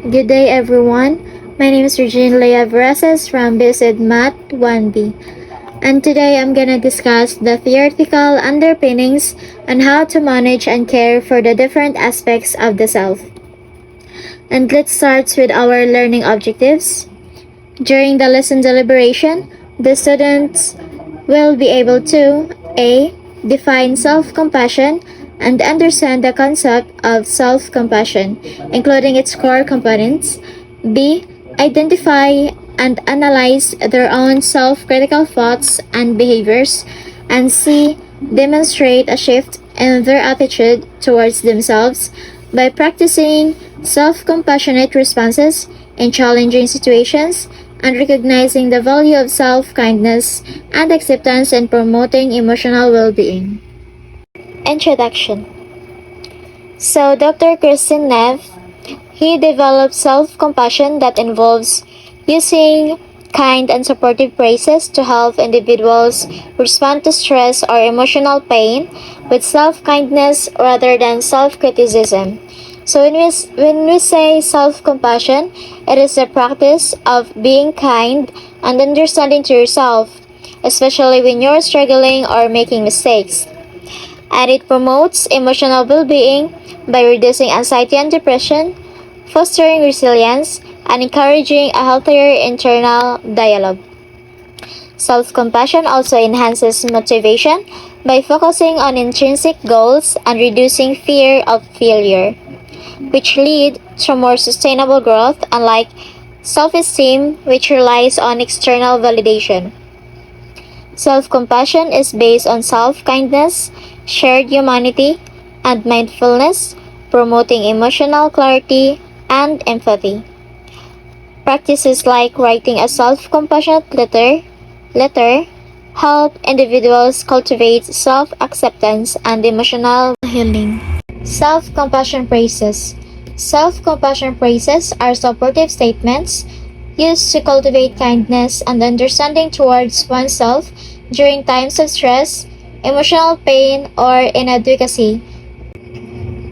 Good day, everyone. My name is Regine Leah Veraces from BSED Math 1B. And today I'm gonna discuss the theoretical underpinnings on how to manage and care for the different aspects of the self. And let's start with our learning objectives. During the lesson deliberation, the students will be able to A. Define self-compassion and understand the concept of self-compassion, including its core components. B. Identify and analyze their own self-critical thoughts and behaviors. And C. Demonstrate a shift in their attitude towards themselves by practicing self-compassionate responses in challenging situations and recognizing the value of self-kindness and acceptance and promoting emotional well-being. Introduction. So Dr. Kristin Neff, he developed self-compassion that involves using kind and supportive phrases to help individuals respond to stress or emotional pain with self-kindness rather than self-criticism. So when we say self-compassion, it is the practice of being kind and understanding to yourself, especially when you're struggling or making mistakes. And it promotes emotional well-being by reducing anxiety and depression, fostering resilience, and encouraging a healthier internal dialogue. Self-compassion also enhances motivation by focusing on intrinsic goals and reducing fear of failure, which lead to more sustainable growth, unlike self-esteem, which relies on external validation. Self-compassion is based on self-kindness, shared humanity, and mindfulness, promoting emotional clarity and empathy. Practices like writing a self-compassionate letter help individuals cultivate self-acceptance and emotional healing. Self-compassion phrases. Self-compassion phrases are supportive statements used to cultivate kindness and understanding towards oneself during times of stress, emotional pain, or inadequacy.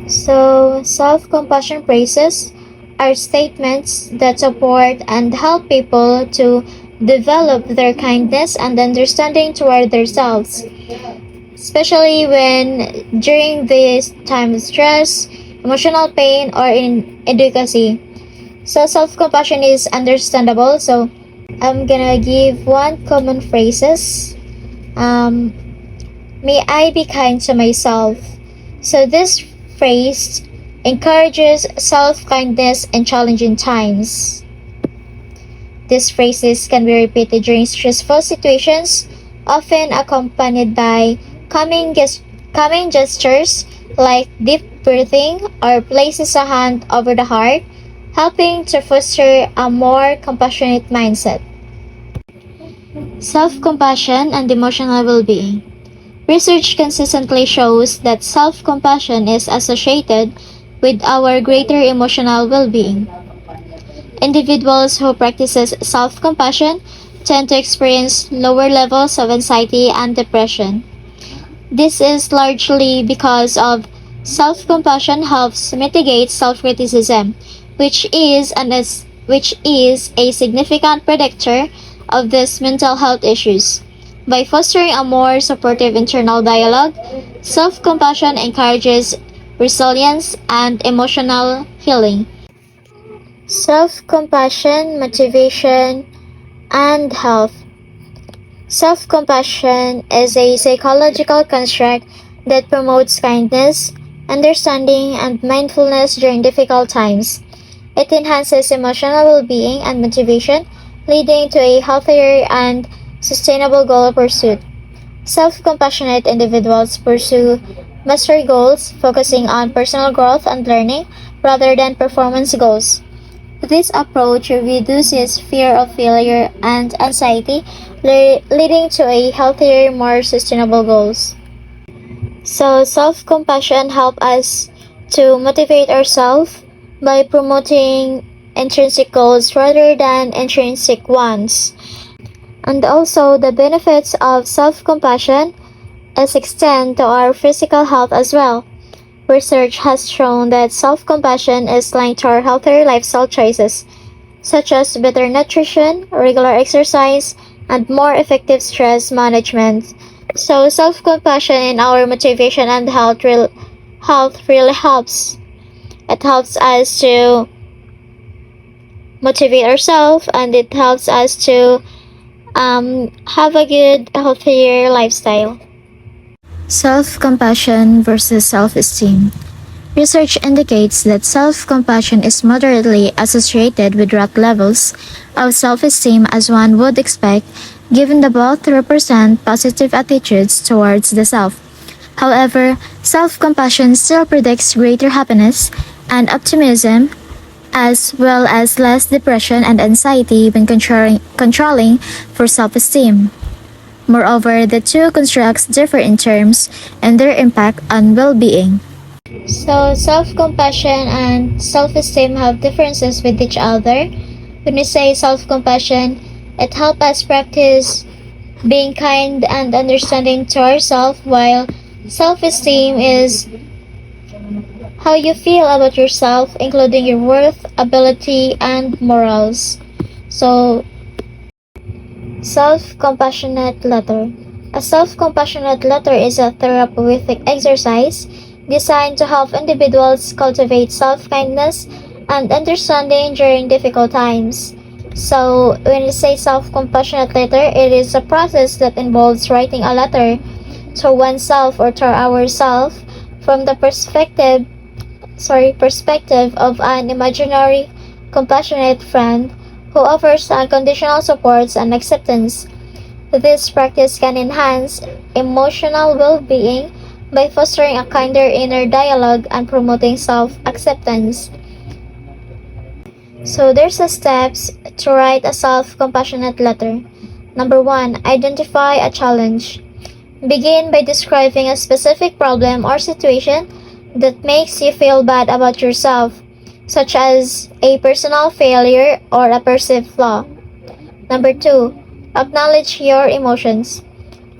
So, self-compassion phrases are statements that support and help people to develop their kindness and understanding toward themselves, especially when during this time of stress, emotional pain, or inadequacy. So self-compassion is understandable. So I'm gonna give one common phrases. May I be kind to myself. So this phrase encourages self-kindness in challenging times. These phrases can be repeated during stressful situations, often accompanied by calming gestures like deep breathing or places a hand over the heart, helping to foster a more compassionate mindset. Self-compassion and emotional well-being. Research consistently shows that self-compassion is associated with our greater emotional well-being. Individuals who practice self-compassion tend to experience lower levels of anxiety and depression. This is largely because of self-compassion helps mitigate self-criticism, which is a significant predictor of these mental health issues. By fostering a more supportive internal dialogue, self-compassion encourages resilience and emotional healing. Self-compassion, motivation, and health. Self-compassion is a psychological construct that promotes kindness, understanding, and mindfulness during difficult times. It enhances emotional well-being and motivation, leading to a healthier and sustainable goal pursuit. Self-compassionate individuals pursue mastery goals, focusing on personal growth and learning rather than performance goals. This approach reduces fear of failure and anxiety, leading to a healthier, more sustainable goals. So, self-compassion helps us to motivate ourselves by promoting intrinsic goals rather than intrinsic ones. And also, the benefits of self-compassion is extend to our physical health as well. Research has shown that self-compassion is linked to our healthier lifestyle choices, such as better nutrition, regular exercise, and more effective stress management. So self-compassion in our motivation and health really helps. It helps us to motivate ourselves, and it helps us to have a good, healthier lifestyle. Self compassion versus self esteem. Research indicates that self compassion is moderately associated with rock levels of self esteem as one would expect, given the both represent positive attitudes towards the self. However, self compassion still predicts greater happiness and optimism, as well as less depression and anxiety when controlling for self esteem. Moreover, the two constructs differ in terms and their impact on well being. So, self compassion and self esteem have differences with each other. When we say self compassion, it helps us practice being kind and understanding to ourselves, while self esteem is how you feel about yourself, including your worth, ability, and morals. So, self-compassionate letter. A self-compassionate letter is a therapeutic exercise designed to help individuals cultivate self-kindness and understanding during difficult times. So, when you say self-compassionate letter, it is a process that involves writing a letter to oneself or to ourself from the perspective of an imaginary compassionate friend who offers unconditional support and acceptance. This practice can enhance emotional well-being by fostering a kinder inner dialogue and promoting self-acceptance. So there's a steps to write a self-compassionate letter. Number 1, identify a challenge. Begin by describing a specific problem or situation that makes you feel bad about yourself, such as a personal failure or a perceived flaw. Number 2, acknowledge your emotions.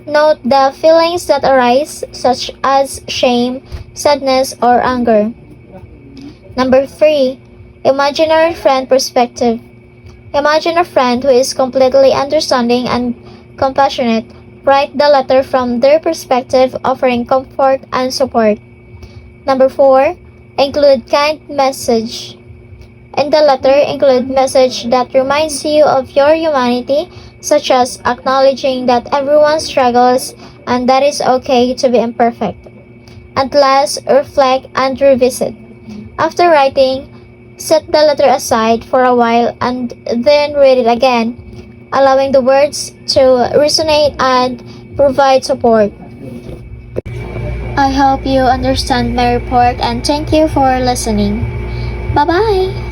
Note the feelings that arise, such as shame, sadness, or anger. Number 3, imaginary friend perspective. Imagine a friend who is completely understanding and compassionate. Write the letter from their perspective, offering comfort and support. Number 4, include kind message. In the letter, include message that reminds you of your humanity, such as acknowledging that everyone struggles and that it's okay to be imperfect. And last, reflect and revisit. After writing, set the letter aside for a while and then read it again, allowing the words to resonate and provide support. I hope you understand my report and thank you for listening. Bye bye!